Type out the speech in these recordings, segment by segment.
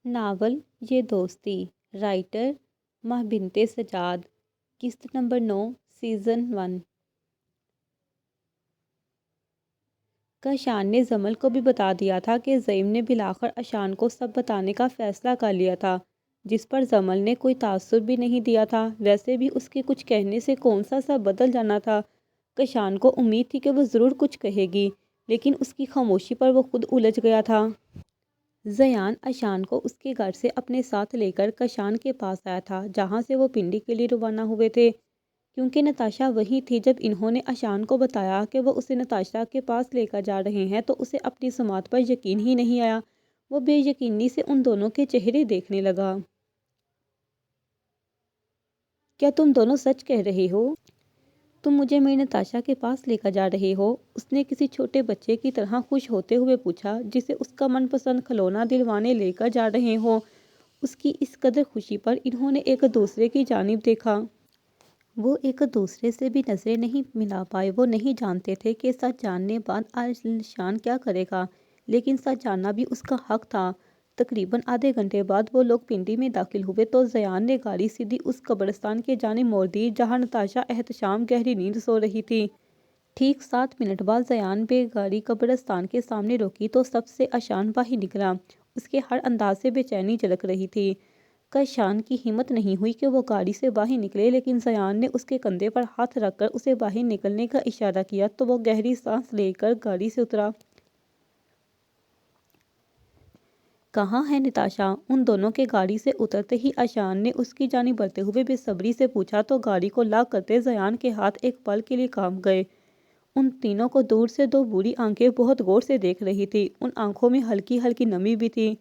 Novel یہ دوستی، writer ماہ بنت سجاد، قسط نمبر 9، سیزن 1۔ کاشان نے جمل کو بھی بتا دیا تھا کہ زعیم نے بالآخر اشان کو سب بتانے کا فیصلہ کر لیا تھا، جس پر جمل نے کوئی تاثر بھی نہیں دیا تھا۔ ویسے بھی اس کے کچھ کہنے سے کون سا بدل جانا تھا۔ کاشان کو امید تھی کہ وہ ضرور کچھ کہے گی، لیکن اس کی خاموشی پر وہ خود الجھ گیا تھا۔ زیان اشان کو اس کے گھر سے اپنے ساتھ لے کر کاشان کے پاس آیا تھا، جہاں سے وہ پنڈی کے لیے روانہ ہوئے تھے۔ کیونکہ نتاشا وہیں تھی جب انہوں نے اشان کو بتایا کہ وہ اسے نتاشا کے پاس لے کر جا رہے ہیں، تو اسے اپنی سماعت پر یقین ہی نہیں آیا۔ وہ بے یقینی سے ان دونوں کے چہرے دیکھنے لگا۔ کیا تم دونوں سچ کہہ رہے ہو؟ تم مجھے میری نتاشا کے پاس لے کر جا رہے ہو؟ اس نے کسی چھوٹے بچے کی طرح خوش ہوتے ہوئے پوچھا، جسے اس کا من پسند کھلونا دلوانے لے کر جا رہے ہوں۔ اس کی اس قدر خوشی پر انہوں نے ایک دوسرے کی جانب دیکھا۔ وہ ایک دوسرے سے بھی نظریں نہیں ملا پائے۔ وہ نہیں جانتے تھے کہ سچ جاننے بعد اشان کیا کرے گا، لیکن سچ جاننا بھی اس کا حق تھا۔ تقریباً آدھے گھنٹے بعد وہ لوگ پنڈی میں داخل ہوئے تو زیان نے گاڑی سیدھی اس قبرستان کی جانب موڑ دی جہاں نتاشا احتشام گہری نیند سو رہی تھی۔ ٹھیک 7 منٹ بعد زیان نے گاڑی قبرستان کے سامنے روکی تو سب سے اشان باہر نکلا۔ اس کے ہر انداز سے بے چینی جھلک رہی تھی۔ کاشان کی ہمت نہیں ہوئی کہ وہ گاڑی سے باہر نکلے، لیکن زیان نے اس کے کندھے پر ہاتھ رکھ کر اسے باہر نکلنے کا اشارہ کیا تو وہ گہری سانس لے کر گاڑی سے اترا۔ کہاں ہے نتاشا؟ ان دونوں کے گاڑی سے اترتے ہی اشان نے اس کی جانب بڑھتے ہوئے بے صبری سے پوچھا تو گاڑی کو لاک کرتے زیان کے ہاتھ ایک پل کے لیے کانپ گئے۔ ان تینوں کو دور سے دو بوڑھی آنکھیں بہت غور سے دیکھ رہی تھی۔ ان آنکھوں میں ہلکی ہلکی نمی بھی تھی۔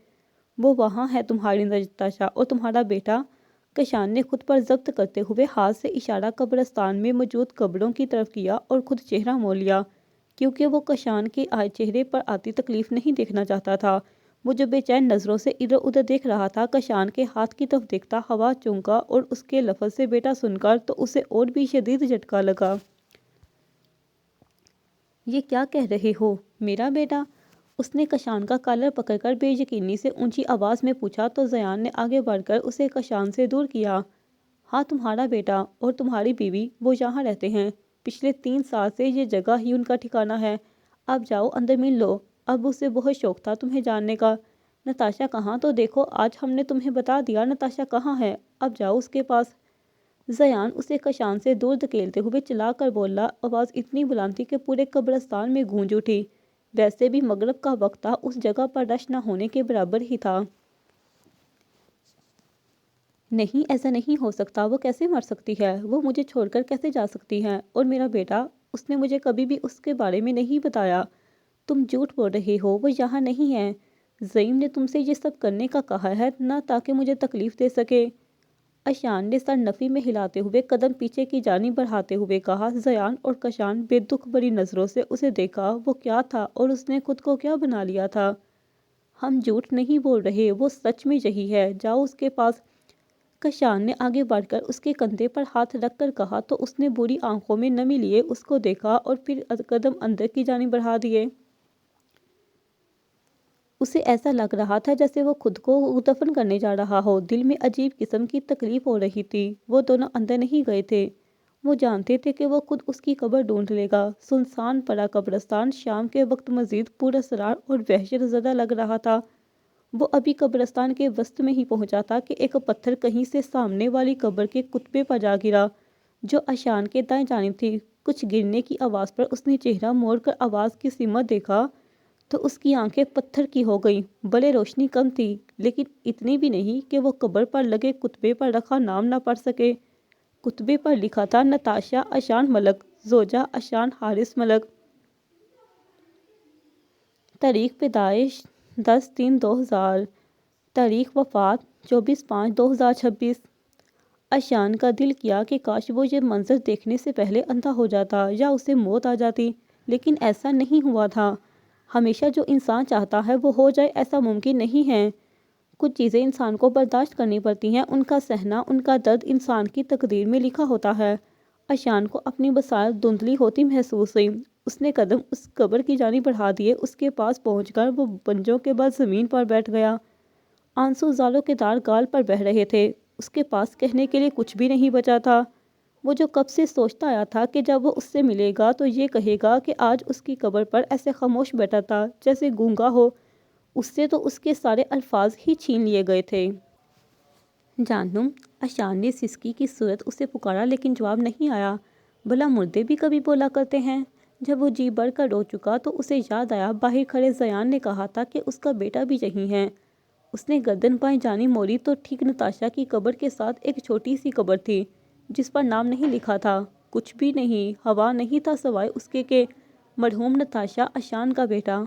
وہ وہاں ہے تمہاری نتاشا اور تمہارا بیٹا؟ کاشان نے خود پر ضبط کرتے ہوئے ہاتھ سے اشارہ قبرستان میں موجود قبروں کی طرف کیا اور خود چہرہ موڑ لیا، کیونکہ وہ کاشان کے چہرے پر آتی تکلیف نہیں دیکھنا چاہتا تھا۔ وہ جو بے چین نظروں سے ادھر ادھر دیکھ رہا تھا، کاشان کے ہاتھ کی طرف دیکھتا ہوا چونکا اور اس کے لفظ سے بیٹا سن کر تو اسے اور بھی شدید جھٹکا لگا۔ یہ کیا کہہ رہے ہو؟ میرا بیٹا؟ اس نے کاشان کا کالر پکڑ کر بے یقینی سے اونچی آواز میں پوچھا تو زیان نے آگے بڑھ کر اسے کاشان سے دور کیا۔ ہاں، تمہارا بیٹا اور تمہاری بیوی وہ یہاں رہتے ہیں۔ پچھلے 3 سال سے یہ جگہ ہی ان کا ٹھکانہ ہے۔ اب جاؤ اندر مل لو۔ اب اسے بہت شوق تھا تمہیں جاننے کا۔ نتاشا کہاں؟ تو دیکھو آج ہم نے تمہیں بتا دیا نتاشا کہاں ہے۔ اب جاؤ اس کے پاس۔ زیان اسے کاشان سے دور دھکیلتے ہوئے چلا کر بولا۔ آواز اتنی بلند تھی کہ پورے قبرستان میں گونج اٹھی۔ ویسے بھی مغرب کا وقت تھا، اس جگہ پر رش نہ ہونے کے برابر ہی تھا۔ نہیں، ایسا نہیں ہو سکتا۔ وہ کیسے مر سکتی ہے؟ وہ مجھے چھوڑ کر کیسے جا سکتی ہے؟ اور میرا بیٹا؟ اس نے مجھے کبھی بھی اس کے بارے میں نہیں بتایا۔ تم جھوٹ بول رہے ہو، وہ یہاں نہیں ہے۔ زعیم نے تم سے یہ سب کرنے کا کہا ہے نہ تاکہ مجھے تکلیف دے سکے۔ اشان نے سر نفی میں ہلاتے ہوئے قدم پیچھے کی جانب بڑھاتے ہوئے کہا۔ زیان اور کاشان بے دکھ بھری نظروں سے اسے دیکھا۔ وہ کیا تھا اور اس نے خود کو کیا بنا لیا تھا؟ ہم جھوٹ نہیں بول رہے، وہ سچ میں یہی ہے۔ جاؤ اس کے پاس۔ کاشان نے آگے بڑھ کر اس کے کندھے پر ہاتھ رکھ کر کہا تو اس نے بوڑھی آنکھوں میں نمی لیے اس کو دیکھا اور پھر قدم اندر کی جانب بڑھا دیے۔ اسے ایسا لگ رہا تھا جیسے وہ خود کو دفن کرنے جا رہا ہو۔ دل میں عجیب قسم کی تکلیف ہو رہی تھی۔ وہ دونوں اندر نہیں گئے تھے۔ وہ جانتے تھے کہ وہ خود اس کی قبر ڈھونڈ لے گا۔ سنسان پڑا قبرستان شام کے وقت مزید پراسرار اور وحشت زدہ لگ رہا تھا۔ وہ ابھی قبرستان کے وسط میں ہی پہنچا تھا کہ ایک پتھر کہیں سے سامنے والی قبر کے کتبے پر جا گرا، جو اشان کے دائیں جانب تھی۔ کچھ گرنے کی آواز پر اس نے چہرہ موڑ کر آواز کی سمت دیکھا تو اس کی آنکھیں پتھر کی ہو گئیں۔ بھلے روشنی کم تھی، لیکن اتنی بھی نہیں کہ وہ قبر پر لگے کتبے پر رکھا نام نہ پڑھ سکے۔ کتبے پر لکھا تھا: نتاشا اشان ملک، زوجہ اشان حارث ملک۔ تاریخ پیدائش 10/3/2000، تاریخ وفات 24/5/2026۔ اشان کا دل کیا کہ کاش وہ یہ منظر دیکھنے سے پہلے اندھا ہو جاتا یا اسے موت آ جاتی، لیکن ایسا نہیں ہوا تھا۔ ہمیشہ جو انسان چاہتا ہے وہ ہو جائے، ایسا ممکن نہیں ہے۔ کچھ چیزیں انسان کو برداشت کرنی پڑتی ہیں، ان کا سہنا، ان کا درد انسان کی تقدیر میں لکھا ہوتا ہے۔ اشان کو اپنی بصارت دھندلی ہوتی محسوس ہوئی۔ اس نے قدم اس قبر کی جانب بڑھا دیے۔ اس کے پاس پہنچ کر وہ پنجوں کے بل زمین پر بیٹھ گیا آنسو زالوں کے دار گال پر بہہ رہے تھے۔ اس کے پاس کہنے کے لیے کچھ بھی نہیں بچا تھا۔ وہ جو کب سے سوچتا آیا تھا کہ جب وہ اس سے ملے گا تو یہ کہے گا کہ آج اس کی قبر پر ایسے خاموش بیٹھا تھا جیسے گونگا ہو۔ اس سے تو اس کے سارے الفاظ ہی چھین لیے گئے تھے۔ جانم، اشان نے سسکی کی صورت اسے پکارا لیکن جواب نہیں آیا۔ بھلا مردے بھی کبھی بولا کرتے ہیں۔ جب وہ جی بڑھ کر رو چکا تو اسے یاد آیا باہر کھڑے زیان نے کہا تھا کہ اس کا بیٹا بھی یہیں ہے۔ اس نے گردن بائیں جانب موڑی تو ٹھیک نتاشا کی قبر کے ساتھ ایک چھوٹی سی قبر تھی جس پر نام نہیں لکھا تھا، کچھ بھی نہیں، ہوا نہیں تھا سوائے اس کے کہ مرحوم نتاشا اشان کا بیٹا۔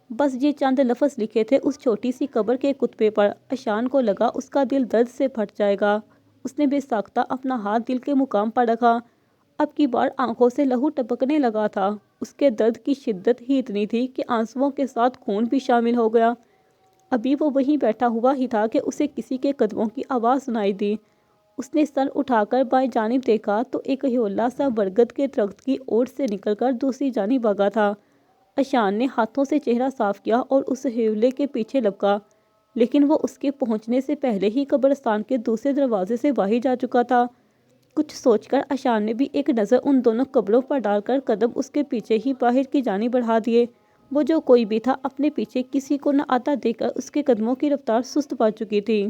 بس یہ چند لفظ لکھے تھے اس چھوٹی سی قبر کے کتبے پر۔ اشان کو لگا اس کا دل درد سے پھٹ جائے گا۔ اس نے بے ساختہ اپنا ہاتھ دل کے مقام پر رکھا۔ اب کی بار آنکھوں سے لہو ٹپکنے لگا تھا۔ اس کے درد کی شدت ہی اتنی تھی کہ آنسوؤں کے ساتھ خون بھی شامل ہو گیا۔ ابھی وہ وہیں بیٹھا ہوا ہی تھا کہ اسے کسی کے قدموں کی آواز سنائی دی۔ اس نے سر اٹھا کر بائیں جانب دیکھا تو ایک ہیولا سا برگد کے درخت کی اوٹ سے نکل کر دوسری جانب بھاگا تھا۔ اشان نے ہاتھوں سے چہرہ صاف کیا اور اس ہیولے کے پیچھے لپکا، لیکن وہ اس کے پہنچنے سے پہلے ہی قبرستان کے دوسرے دروازے سے باہر جا چکا تھا۔ کچھ سوچ کر اشان نے بھی ایک نظر ان دونوں قبروں پر ڈال کر قدم اس کے پیچھے ہی باہر کی جانب بڑھا دیے۔ وہ جو کوئی بھی تھا اپنے پیچھے کسی کو نہ آتا دیکھ کر اس کے قدموں کی رفتار سست پڑ چکی تھی۔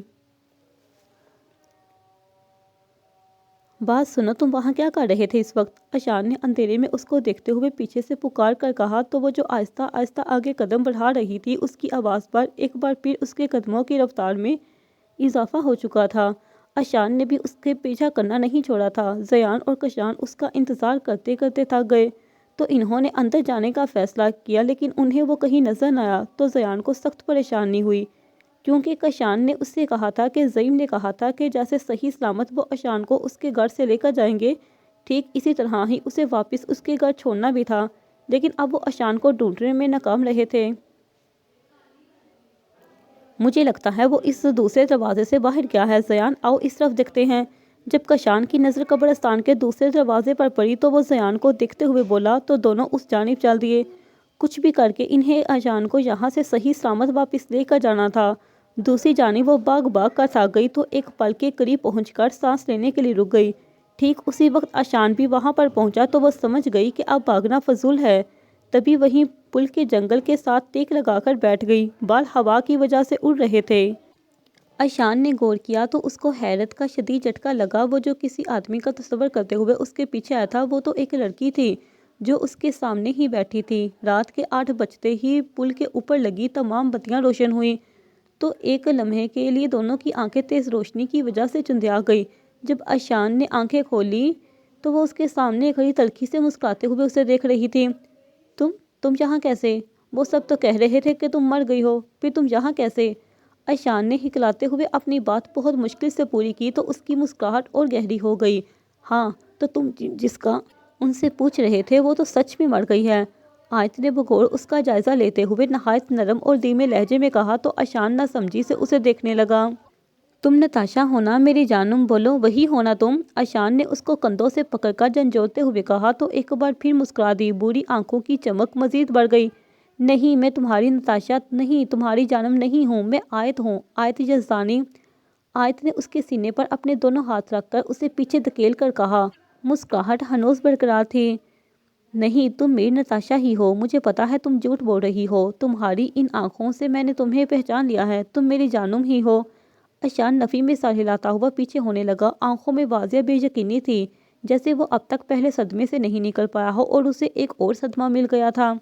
بات سنو، تم وہاں کیا کر رہے تھے اس وقت؟ اشان نے اندھیرے میں اس کو دیکھتے ہوئے پیچھے سے پکار کر کہا تو وہ جو آہستہ آہستہ آگے قدم بڑھا رہی تھی اس کی آواز پر ایک بار پھر اس کے قدموں کی رفتار میں اضافہ ہو چکا تھا۔ اشان نے بھی اس کے پیچھا کرنا نہیں چھوڑا تھا۔ زیان اور کشان اس کا انتظار کرتے کرتے تھک گئے تو انہوں نے اندر جانے کا فیصلہ کیا، لیکن انہیں وہ کہیں نظر نہ آیا تو زیان کو سخت پریشانی ہوئی، کیونکہ کشان نے اس سے کہا تھا کہ زعیم نے کہا تھا کہ جیسے صحیح سلامت وہ اشان کو اس کے گھر سے لے کر جائیں گے، ٹھیک اسی طرح ہی اسے واپس اس کے گھر چھوڑنا بھی تھا، لیکن اب وہ اشان کو ڈھونڈنے میں ناکام رہے تھے۔ مجھے لگتا ہے وہ اس دوسرے دروازے سے باہر گیا ہے۔ زیان، آؤ اس طرف دیکھتے ہیں۔ جب کشان کی نظر قبرستان کے دوسرے دروازے پر پڑی تو وہ زیان کو دیکھتے ہوئے بولا تو دونوں اس جانب چل دیے۔ کچھ بھی کر کے انہیں اشان کو یہاں سے صحیح سلامت واپس لے کر جانا تھا۔ دوسری جانب وہ بھاگ بھاگ کر تھک گئی تو ایک پل کے قریب پہنچ کر سانس لینے کے لیے رک گئی۔ ٹھیک اسی وقت اشان بھی وہاں پر پہنچا تو وہ سمجھ گئی کہ اب بھاگنا فضول ہے۔ تبھی وہیں پل کے جنگل کے ساتھ ٹیک لگا کر بیٹھ گئی۔ بال ہوا کی وجہ سے اڑ رہے تھے۔ اشان نے غور کیا تو اس کو حیرت کا شدید جھٹکا لگا۔ وہ جو کسی آدمی کا تصور کرتے ہوئے اس کے پیچھے آیا تھا وہ تو ایک لڑکی تھی جو اس کے سامنے ہی بیٹھی تھی۔ رات کے 8 بجتے ہی پل کے اوپر لگی تمام بتیاں روشن ہوئیں تو ایک لمحے کے لیے دونوں کی آنکھیں تیز روشنی کی وجہ سے چندیا گئی۔ جب اشان نے آنکھیں کھولی تو وہ اس کے سامنے کھڑی تلخی سے مسکراتے ہوئے اسے دیکھ رہی تھی۔ تم یہاں کیسے؟ وہ سب تو کہہ رہے تھے کہ تم مر گئی ہو، پھر تم یہاں کیسے؟ اشان نے ہکلاتے ہوئے اپنی بات بہت مشکل سے پوری کی تو اس کی مسکراہٹ اور گہری ہو گئی۔ ہاں، تو تم جس کا ان سے پوچھ رہے تھے وہ تو سچ میں مر گئی ہے۔ آیت نے بغور اس کا جائزہ لیتے ہوئے نہایت نرم اور دھیمے لہجے میں کہا تو اشان نہ سمجھی سے اسے دیکھنے لگا۔ تم نتاشا ہو نا میری جانم، بولو وہی ہو نا تم؟ اشان نے اس کو کندھوں سے پکڑ کر جھنجھوڑتے ہوئے کہا تو ایک بار پھر مسکرا دی۔ بوڑھی آنکھوں کی چمک مزید بڑھ گئی۔ نہیں، میں تمہاری نتاشا نہیں، تمہاری جانم نہیں ہوں، میں آیت ہوں، آیت یزدانی۔ آیت نے اس کے سینے پر اپنے دونوں ہاتھ رکھ کر اسے پیچھے دھکیل کر کہا۔ مسکراہٹ ہنوز برقرار تھی۔ نہیں، تم میری نتاشا ہی ہو، مجھے پتا ہے تم جھوٹ بول رہی ہو، تمہاری ان آنکھوں سے میں نے تمہیں پہچان لیا ہے، تم میری جانم ہی ہو۔ اشان نفی میں سر ہلاتا ہوا پیچھے ہونے لگا۔ آنکھوں میں واضح بے یقینی تھی، جیسے وہ اب تک پہلے صدمے سے نہیں نکل پایا ہو اور اسے ایک اور صدمہ مل گیا تھا۔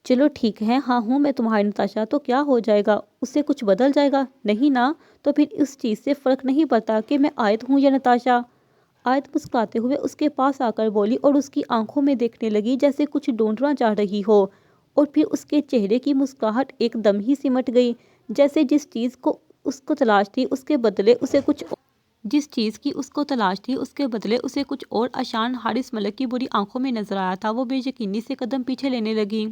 چلو ٹھیک ہے، ہاں ہوں میں تمہاری نتاشا، تو کیا ہو جائے گا؟ اس سے کچھ بدل جائے گا؟ نہیں نا، تو پھر اس چیز سے فرق نہیں پڑتا کہ میں آیت ہوں یا نتاشا۔ آیت مسکراتے ہوئے اس کے پاس آ کر بولی اور اس کی آنکھوں میں دیکھنے لگی جیسے کچھ ڈھونڈنا چاہ رہی ہو، اور پھر اس کے چہرے کی مسکراہٹ ایک دم ہی سمٹ گئی، جیسے جس چیز کو اس کو تلاش تھی اس کے بدلے اسے کچھ اور اشان حارث ملک کی بری آنکھوں میں نظر آیا تھا۔ وہ بے یقینی سے قدم پیچھے لینے لگی۔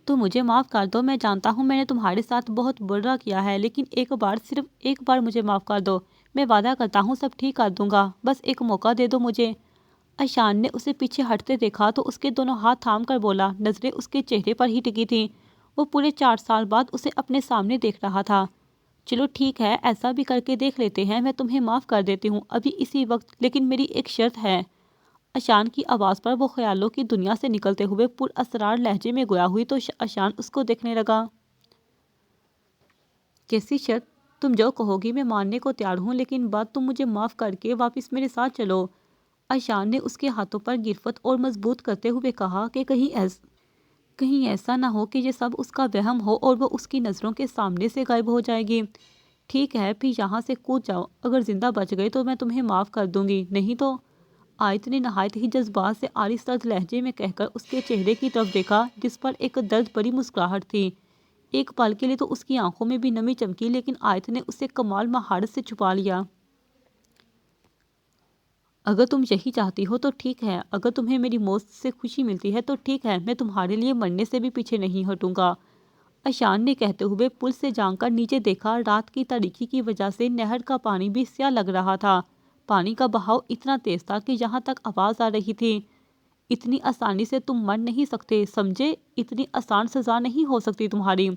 تو مجھے معاف کر دو، میں جانتا ہوں میں نے تمہارے ساتھ بہت برا کیا ہے، لیکن ایک بار، صرف ایک بار مجھے معاف کر دو، میں وعدہ کرتا ہوں سب ٹھیک کر دوں گا، بس ایک موقع دے دو مجھے۔ اشان نے اسے پیچھے ہٹتے دیکھا تو اس کے دونوں ہاتھ تھام کر بولا، نظریں اس کے چہرے پر ہی ٹکی تھیں۔ وہ پورے 4 سال بعد اسے اپنے سامنے دیکھ رہا تھا۔ چلو ٹھیک ہے، ایسا بھی کر کے دیکھ لیتے ہیں، میں تمہیں معاف کر دیتی ہوں ابھی اسی وقت، لیکن میری ایک شرط ہے۔ اشان کی آواز پر وہ خیالوں کی دنیا سے نکلتے ہوئے پر اسرار لہجے میں گویا ہوئی تو اشان اس کو دیکھنے لگا۔ کیسی شرط؟ تم جو کہو گی میں ماننے کو تیار ہوں، لیکن بات تم مجھے معاف کر کے واپس میرے ساتھ چلو۔ اشان نے اس کے ہاتھوں پر گرفت اور مضبوط کرتے ہوئے کہا کہ کہیں ایسا نہ ہو کہ یہ سب اس کا وہم ہو اور وہ اس کی نظروں کے سامنے سے غائب ہو جائے گی۔ ٹھیک ہے، پھر یہاں سے کود جاؤ، اگر زندہ بچ گئے تو میں تمہیں معاف کر دوں گی، نہیں تو۔ آیت نے نہایت ہی جذبات سے عاری سرد لہجے میں کہہ کر اس کے چہرے کی طرف دیکھا جس پر ایک درد بھری مسکراہٹ تھی۔ ایک پل کے لیے تو اس کی آنکھوں میں بھی نمی چمکی، لیکن آیت نے اسے کمال مہارت سے چھپا لیا۔ اگر تم یہی چاہتی ہو تو ٹھیک ہے، اگر تمہیں میری موت سے خوشی ملتی ہے تو ٹھیک ہے، میں تمہارے لیے مرنے سے بھی پیچھے نہیں ہٹوں گا۔ اشان نے کہتے ہوئے پل سے جھانک کر نیچے دیکھا۔ رات کی تاریکی کی وجہ سے نہر کا پانی بھی سیاہ لگ رہا تھا۔ پانی کا بہاؤ اتنا تیز تھا کہ یہاں تک آواز آ رہی تھی۔ اتنی آسانی سے تم مر نہیں سکتے، سمجھے؟ اتنی آسان سزا نہیں ہو سکتی تمہاری۔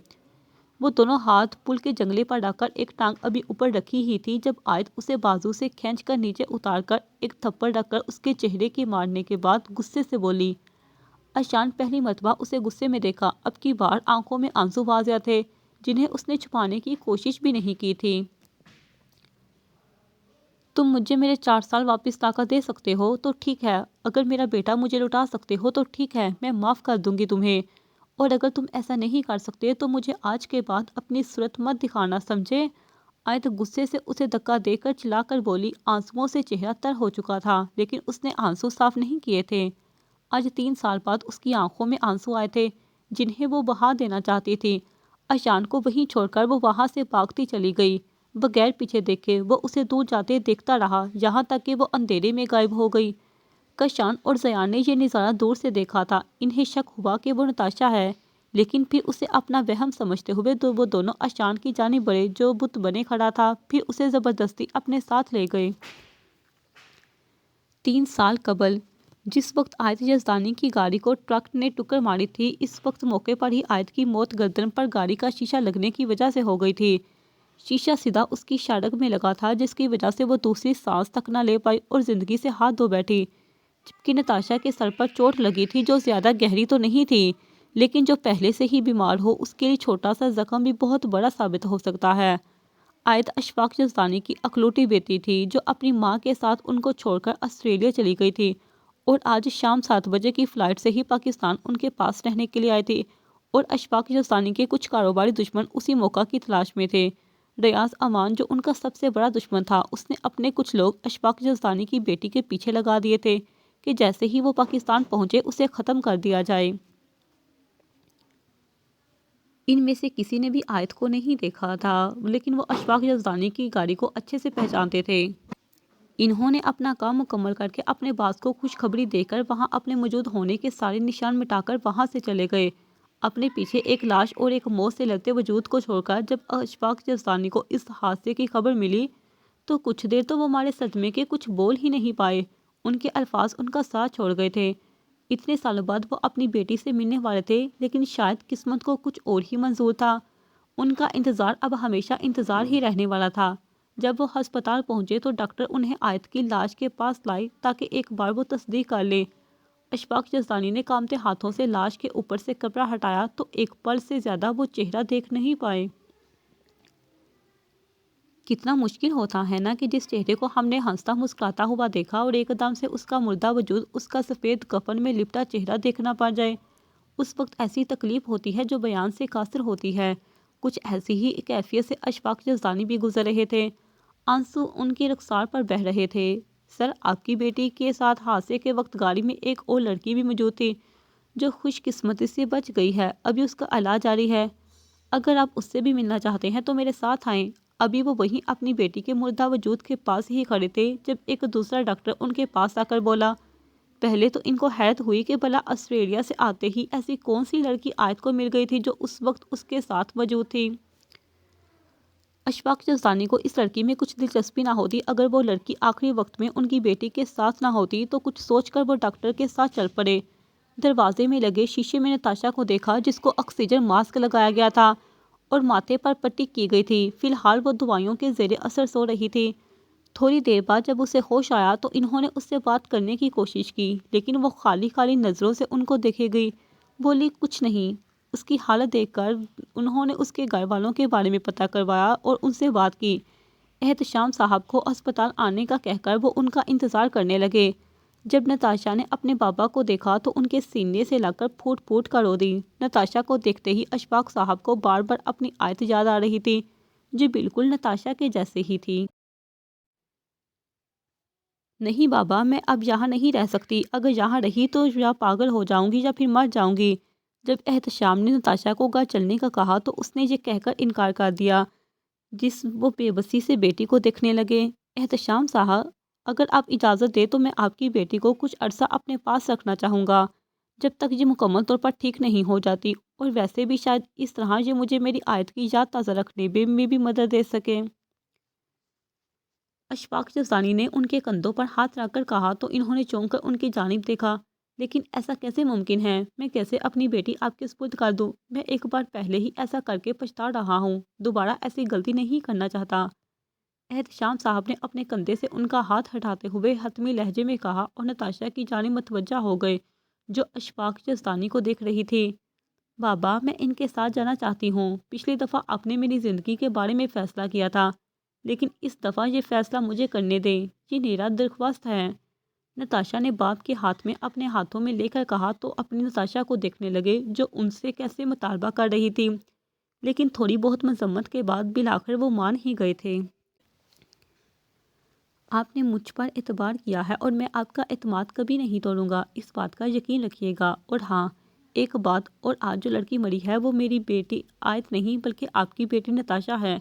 وہ دونوں ہاتھ پل کے جنگلے پر رکھ کر ایک ٹانگ ابھی اوپر رکھی ہی تھی جب آیت اسے بازو سے کھینچ کر نیچے اتار کر ایک تھپڑ رکھ کر اس کے چہرے کے مارنے کے بعد غصے سے بولی۔ اشان پہلی مرتبہ اسے غصے میں دیکھا۔ اب کی بار آنکھوں میں آنسو واضح تھے جنہیں اس نے چھپانے کی کوشش بھی نہیں کی تھی۔ تم مجھے میرے 4 سال واپس لا کر دے سکتے ہو تو ٹھیک ہے، اگر میرا بیٹا مجھے لوٹا سکتے ہو تو ٹھیک ہے، میں معاف کر دوں گی تمہیں، اور اگر تم ایسا نہیں کر سکتے تو مجھے آج کے بعد اپنی صورت مت دکھانا، سمجھے؟ آیت غصے سے اسے دھکا دے کر چلا کر بولی۔ آنسوؤں سے چہرہ تر ہو چکا تھا لیکن اس نے آنسو صاف نہیں کیے تھے۔ آج 3 سال بعد اس کی آنکھوں میں آنسو آئے تھے جنہیں وہ بہا دینا چاہتی تھی۔ اشان کو وہیں چھوڑ کر وہ وہاں سے بھاگتی چلی گئی۔ بغیر پیچھے دیکھے وہ اسے دور جاتے دیکھتا رہا یہاں تک کہ وہ اندھیرے میں غائب ہو گئی۔ کشان اور زیان نے یہ نظارہ دور سے دیکھا تھا۔ انہیں شک ہوا کہ وہ نتاشا ہے، لیکن پھر اسے اپنا وہم سمجھتے ہوئے وہ دونوں اشان کی جانب بڑھے جو بت بنے کھڑا تھا، پھر اسے زبردستی اپنے ساتھ لے گئے۔ 3 سال قبل جس وقت آیت یزدانی کی گاڑی کو ٹرک نے ٹکر ماری تھی، اس وقت موقع پر ہی آیت کی موت گردن پر گاڑی کا شیشہ لگنے کی وجہ سے ہو گئی تھی۔ شیشہ سیدھا اس کی شارک میں لگا تھا جس کی وجہ سے وہ دوسری سانس تک نہ لے پائی اور زندگی سے ہاتھ دھو بیٹھی، جبکہ نتاشا کے سر پر چوٹ لگی تھی جو زیادہ گہری تو نہیں تھی، لیکن جو پہلے سے ہی بیمار ہو اس کے لیے چھوٹا سا زخم بھی بہت بڑا ثابت ہو سکتا ہے۔ آیت اشفاق یزدانی کی اکلوٹی بیٹی تھی جو اپنی ماں کے ساتھ ان کو چھوڑ کر آسٹریلیا چلی گئی تھی، اور آج شام 7 بجے کی فلائٹ سے ہی پاکستان ان کے پاس رہنے کے لیے آئی تھی، اور اشفاق یزدانی کے کچھ کاروباری دشمن اسی موقع کی تلاش میں تھے۔ ریاض امان جو ان کا سب سے بڑا دشمن تھا، اس نے اپنے کچھ لوگ اشفاق یزدانی کی بیٹی کے پیچھے لگا دیے تھے کہ جیسے ہی وہ پاکستان پہنچے اسے ختم کر دیا جائے۔ ان میں سے کسی نے بھی آیت کو نہیں دیکھا تھا، لیکن وہ اشفاق یزدانی کی گاڑی کو اچھے سے پہچانتے تھے۔ انہوں نے اپنا کام مکمل کر کے اپنے باز کو خوشخبری دے کر وہاں اپنے موجود ہونے کے سارے نشان مٹا کر وہاں سے چلے گئے، اپنے پیچھے ایک لاش اور ایک موت سے لگتے وجود کو چھوڑ کر۔ جب اشفاق یزدانی کو اس حادثے کی خبر ملی تو کچھ دیر تو وہ مارے صدمے کے کچھ بول ہی نہیں پائے، ان کے الفاظ ان کا ساتھ چھوڑ گئے تھے۔ اتنے سالوں بعد وہ اپنی بیٹی سے ملنے والے تھے، لیکن شاید قسمت کو کچھ اور ہی منظور تھا۔ ان کا انتظار اب ہمیشہ انتظار ہی رہنے والا تھا۔ جب وہ ہسپتال پہنچے تو ڈاکٹر انہیں آیت کی لاش کے پاس لائے تاکہ ایک بار وہ تصدیق کر لیں۔ اشفاق یزدانی نے کانپتے ہاتھوں سے لاش کے اوپر سے کپڑا ہٹایا تو ایک پل سے زیادہ وہ چہرہ دیکھ نہیں پائے۔ کتنا مشکل ہوتا ہے نا کہ جس چہرے کو ہم نے ہنستا مسکراتا ہوا دیکھا اور ایک دم سے اس کا مردہ وجود، اس کا سفید کفن میں لپٹا چہرہ دیکھنا پڑ جائے۔ اس وقت ایسی تکلیف ہوتی ہے جو بیان سے قاصر ہوتی ہے۔ کچھ ایسی ہی کیفیت سے اشفاق یزدانی بھی گزر رہے تھے۔ آنسو ان کے رخسار پر بہہ رہے تھے۔ سر، آپ کی بیٹی کے ساتھ حادثے کے وقت گاڑی میں ایک اور لڑکی بھی موجود تھی جو خوش قسمتی سے بچ گئی ہے، ابھی اس کا علاج جاری ہے۔ اگر آپ اس سے بھی ملنا چاہتے ہیں تو میرے ساتھ آئیں۔ ابھی وہ وہیں اپنی بیٹی کے مردہ وجود کے پاس ہی کھڑے تھے جب ایک دوسرا ڈاکٹر ان کے پاس آ کر بولا۔ پہلے تو ان کو حیرت ہوئی کہ بھلا آسٹریلیا سے آتے ہی ایسی کون سی لڑکی آیت کو مل گئی تھی جو اس وقت اس کے ساتھ موجود تھی۔ اشفاق جزدانی کو اس لڑکی میں کچھ دلچسپی نہ ہوتی۔ اگر وہ لڑکی آخری وقت میں ان کی بیٹی کے ساتھ نہ ہوتی تو کچھ سوچ کر وہ ڈاکٹر کے ساتھ چل پڑے۔ دروازے میں لگے شیشے میں نتاشا کو دیکھا، جس کو آکسیجن ماسک لگایا گیا تھا اور ماتھے پر پٹی کی گئی تھی۔ فی الحال وہ دوائیوں کے زیر اثر سو رہی تھی۔ تھوڑی دیر بعد جب اسے ہوش آیا تو انہوں نے اس سے بات کرنے کی کوشش کی، لیکن وہ خالی خالی نظروں سے ان کو دیکھے گئی۔ بولی کچھ نہیں۔ اس کی حالت دیکھ کر انہوں نے اس کے گھر والوں کے بارے میں پتہ کروایا اور ان سے بات کی۔ احتشام صاحب کو اسپتال آنے کا کہہ کر وہ ان کا انتظار کرنے لگے۔ جب نتاشا نے اپنے بابا کو دیکھا تو ان کے سینے سے لگ کر پھوٹ پھوٹ کر رو دی۔ نتاشا کو دیکھتے ہی اشفاق صاحب کو بار بار اپنی آیت یاد آ رہی تھی، جو بالکل نتاشا کے جیسے ہی تھی۔ نہیں بابا، میں اب یہاں نہیں رہ سکتی۔ اگر یہاں رہی تو یا پاگل ہو جاؤں گی یا پھر مر جاؤں گی۔ جب احتشام نے نتاشا کو گھر چلنے کا کہا تو اس نے یہ کہہ کر انکار کر دیا، جس وہ بے بسی سے بیٹی کو دیکھنے لگے۔ احتشام صاحب، اگر آپ اجازت دیں تو میں آپ کی بیٹی کو کچھ عرصہ اپنے پاس رکھنا چاہوں گا، جب تک یہ مکمل طور پر ٹھیک نہیں ہو جاتی، اور ویسے بھی شاید اس طرح یہ مجھے میری آیت کی یاد تازہ رکھنے میں بھی مدد دے سکے۔ اشفاق جزدانی نے ان کے کندھوں پر ہاتھ رکھ کر کہا تو انہوں نے چونک کر ان کی جانب دیکھا۔ لیکن ایسا کیسے ممکن ہے؟ میں کیسے اپنی بیٹی آپ کے سپرد کر دوں؟ میں ایک بار پہلے ہی ایسا کر کے پچھتا رہا ہوں، دوبارہ ایسی غلطی نہیں کرنا چاہتا۔ احتشام صاحب نے اپنے کندھے سے ان کا ہاتھ ہٹاتے ہوئے حتمی لہجے میں کہا اور نتاشا کی جانب متوجہ ہو گئے، جو اشفاق جزدانی کو دیکھ رہی تھی۔ بابا، میں ان کے ساتھ جانا چاہتی ہوں۔ پچھلی دفعہ آپ نے میری زندگی کے بارے میں فیصلہ کیا تھا، لیکن اس دفعہ یہ فیصلہ مجھے کرنے دیں، یہ میرا درخواست ہے۔ نتاشا نے باپ کے ہاتھ میں اپنے ہاتھوں میں لے کر کہا تو اپنی نتاشا کو دیکھنے لگے، جو ان سے کیسے مطالبہ کر رہی تھی، لیکن تھوڑی بہت مذمت کے بعد بالآخر وہ مان ہی گئے تھے۔ آپ نے مجھ پر اعتبار کیا ہے اور میں آپ کا اعتماد کبھی نہیں توڑوں گا، اس بات کا یقین رکھیے گا۔ اور ہاں، ایک بات اور، آج جو لڑکی مری ہے وہ میری بیٹی آیت نہیں بلکہ آپ کی بیٹی نتاشا ہے۔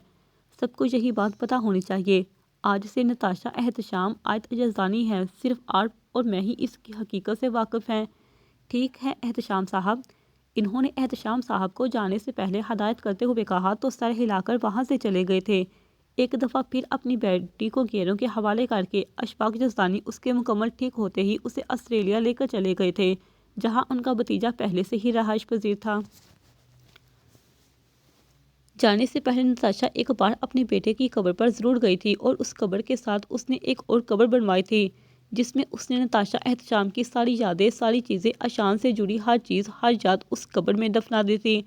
سب کو یہی بات پتہ ہونی چاہیے۔ آج سے نتاشا احتشام آیت جزدانی ہے، صرف آپ اور میں ہی اس کی حقیقت سے واقف ہیں۔ ٹھیک ہے احتشام صاحب، انہوں نے احتشام صاحب کو جانے سے پہلے ہدایت کرتے ہوئے کہا تو سر ہلا کر وہاں سے چلے گئے تھے۔ ایک دفعہ پھر اپنی بیٹی کو غیروں کے حوالے کر کے اشفاق جزدانی اس کے مکمل ٹھیک ہوتے ہی اسے آسٹریلیا لے کر چلے گئے تھے، جہاں ان کا بھتیجا پہلے سے ہی رہائش پذیر تھا۔ جانے سے پہلے نتاشا ایک بار اپنے بیٹے کی قبر پر ضرور گئی تھی، اور اس قبر کے ساتھ اس نے ایک اور قبر بنوائی تھی، جس میں اس نے نتاشا احتشام کی ساری یادیں، ساری چیزیں، اشان سے جڑی ہر چیز، ہر یاد اس قبر میں دفنا دی تھی،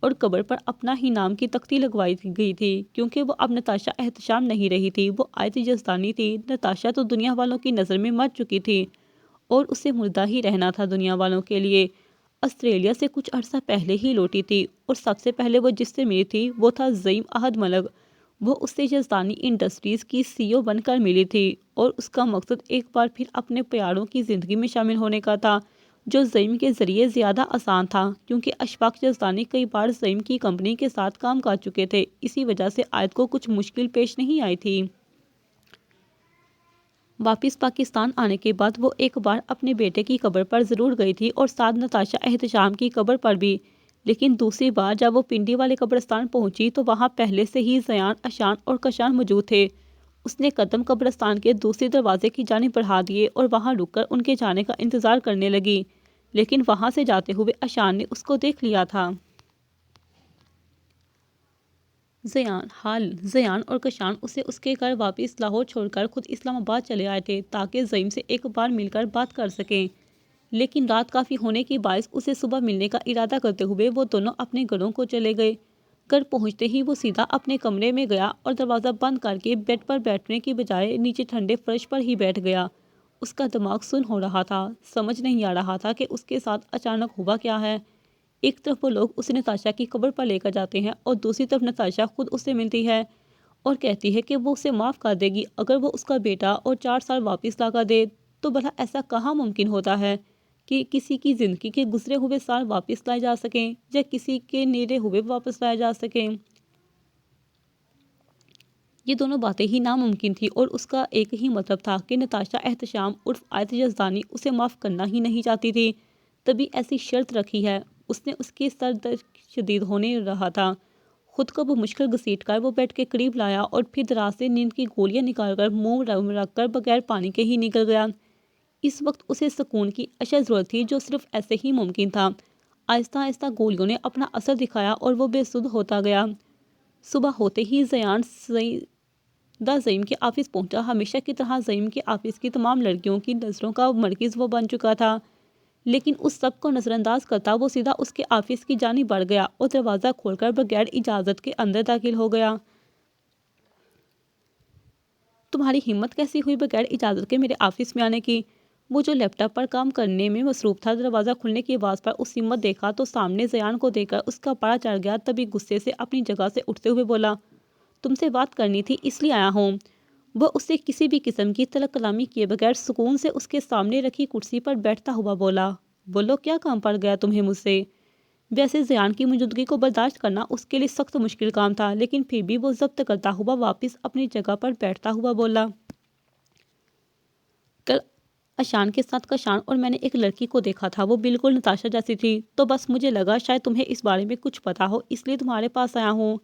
اور قبر پر اپنا ہی نام کی تختی لگوائی گئی تھی، کیونکہ وہ اب نتاشا احتشام نہیں رہی تھی، وہ آیت جزدانی تھی۔ نتاشا تو دنیا والوں کی نظر میں مر چکی تھی اور اسے مردہ ہی رہنا تھا دنیا والوں کے لیے۔ آسٹریلیا سے کچھ عرصہ پہلے ہی لوٹی تھی، اور سب سے پہلے وہ جس سے ملی تھی وہ تھا زعیم احد ملک۔ وہ اس سے جزدانی انڈسٹریز کی سی او بن کر ملی تھی، اور اس کا مقصد ایک بار پھر اپنے پیاروں کی زندگی میں شامل ہونے کا تھا، جو زعیم کے ذریعے زیادہ آسان تھا، کیونکہ اشفاق جزدانی کئی بار زعیم کی کمپنی کے ساتھ کام کر چکے تھے، اسی وجہ سے آیت کو کچھ مشکل پیش نہیں آئی تھی۔ واپس پاکستان آنے کے بعد وہ ایک بار اپنے بیٹے کی قبر پر ضرور گئی تھی، اور ساتھ نتاشا احتشام کی قبر پر بھی، لیکن دوسری بار جب وہ پنڈی والے قبرستان پہنچی تو وہاں پہلے سے ہی زیان، اشان اور کشان موجود تھے۔ اس نے قدم قبرستان کے دوسرے دروازے کی جانب بڑھا دیے اور وہاں رک کر ان کے جانے کا انتظار کرنے لگی، لیکن وہاں سے جاتے ہوئے اشان نے اس کو دیکھ لیا تھا۔ زیان اور کشان اسے اس کے گھر واپس لاہور چھوڑ کر خود اسلام آباد چلے آئے تھے، تاکہ زعیم سے ایک بار مل کر بات کر سکیں، لیکن رات کافی ہونے کے باعث اسے صبح ملنے کا ارادہ کرتے ہوئے وہ دونوں اپنے گھروں کو چلے گئے۔ گھر پہنچتے ہی وہ سیدھا اپنے کمرے میں گیا اور دروازہ بند کر کے بیڈ پر بیٹھنے کی بجائے نیچے ٹھنڈے فرش پر ہی بیٹھ گیا۔ اس کا دماغ سن ہو رہا تھا، سمجھ نہیں آ رہا تھا کہ اس کے ساتھ اچانک ہوا کیا ہے۔ ایک طرف وہ لوگ اسے نتاشا کی قبر پر لے کر جاتے ہیں، اور دوسری طرف نتاشا خود اس سے ملتی ہے اور کہتی ہے کہ وہ اسے معاف کر دے گی اگر وہ اس کا بیٹا اور 4 سال واپس لا کر دے۔ تو بھلا ایسا کہاں ممکن ہوتا ہے کہ کسی کی زندگی کے گزرے ہوئے سال واپس لائے جا سکیں، یا کسی کے نیڑے ہوئے واپس لائے جا سکیں؟ یہ دونوں باتیں ہی ناممکن تھی، اور اس کا ایک ہی مطلب تھا کہ نتاشا احتشام عرف آیت جزدانی اسے معاف کرنا ہی نہیں چاہتی تھی، تبھی ایسی شرط رکھی ہے۔ اس نے اس کے سر درد شدید ہونے رہا تھا، خود کو وہ مشکل گھسیٹ کر وہ بیڈ کے قریب لایا اور پھر دراز سے نیند کی گولیاں نکال کر منہ رکھ کر بغیر پانی کے ہی نکل گیا۔ اس وقت اسے سکون کی اشد ضرورت تھی جو صرف ایسے ہی ممکن تھا۔ آہستہ آہستہ گولیوں نے اپنا اثر دکھایا اور وہ بے سدھ ہوتا گیا۔ صبح ہوتے ہی زیان زعیم کے آفس پہنچا۔ ہمیشہ کی طرح زعیم کے آفس کی تمام لڑکیوں کی نظروں کا مرکز وہ بن چکا تھا، لیکن اس سب کو نظر انداز کرتا وہ سیدھا اس کے آفس کی جانب بڑھ گیا اور دروازہ کھول کر بغیر اجازت کے اندر داخل ہو گیا۔ تمہاری ہمت کیسی ہوئی بغیر اجازت کے میرے آفس میں آنے کی؟ وہ جو لیپ ٹاپ پر کام کرنے میں مصروف تھا دروازہ کھلنے کی آواز پر اس ہمت دیکھا تو سامنے زیان کو دیکھ کر اس کا پارا چڑھ گیا۔ تبھی غصے سے اپنی جگہ سے اٹھتے ہوئے بولا، تم سے بات کرنی تھی اس لیے آیا ہوں۔ وہ اسے کسی بھی قسم کی طلب کلامی کیے بغیر سکون سے اس کے سامنے رکھی کرسی پر بیٹھتا ہوا بولا، بولو کیا کام پڑ گیا تمہیں مجھ سے؟ ویسے زیان کی موجودگی کو برداشت کرنا اس کے لیے سخت مشکل کام تھا، لیکن پھر بھی وہ ضبط کرتا ہوا واپس اپنی جگہ پر بیٹھتا ہوا بولا، کل اشان کے ساتھ کشان اور میں نے ایک لڑکی کو دیکھا تھا، وہ بالکل نتاشا جیسی تھی، تو بس مجھے لگا شاید تمہیں اس بارے میں کچھ پتا ہو، اس لیے تمہارے پاس آیا ہوں۔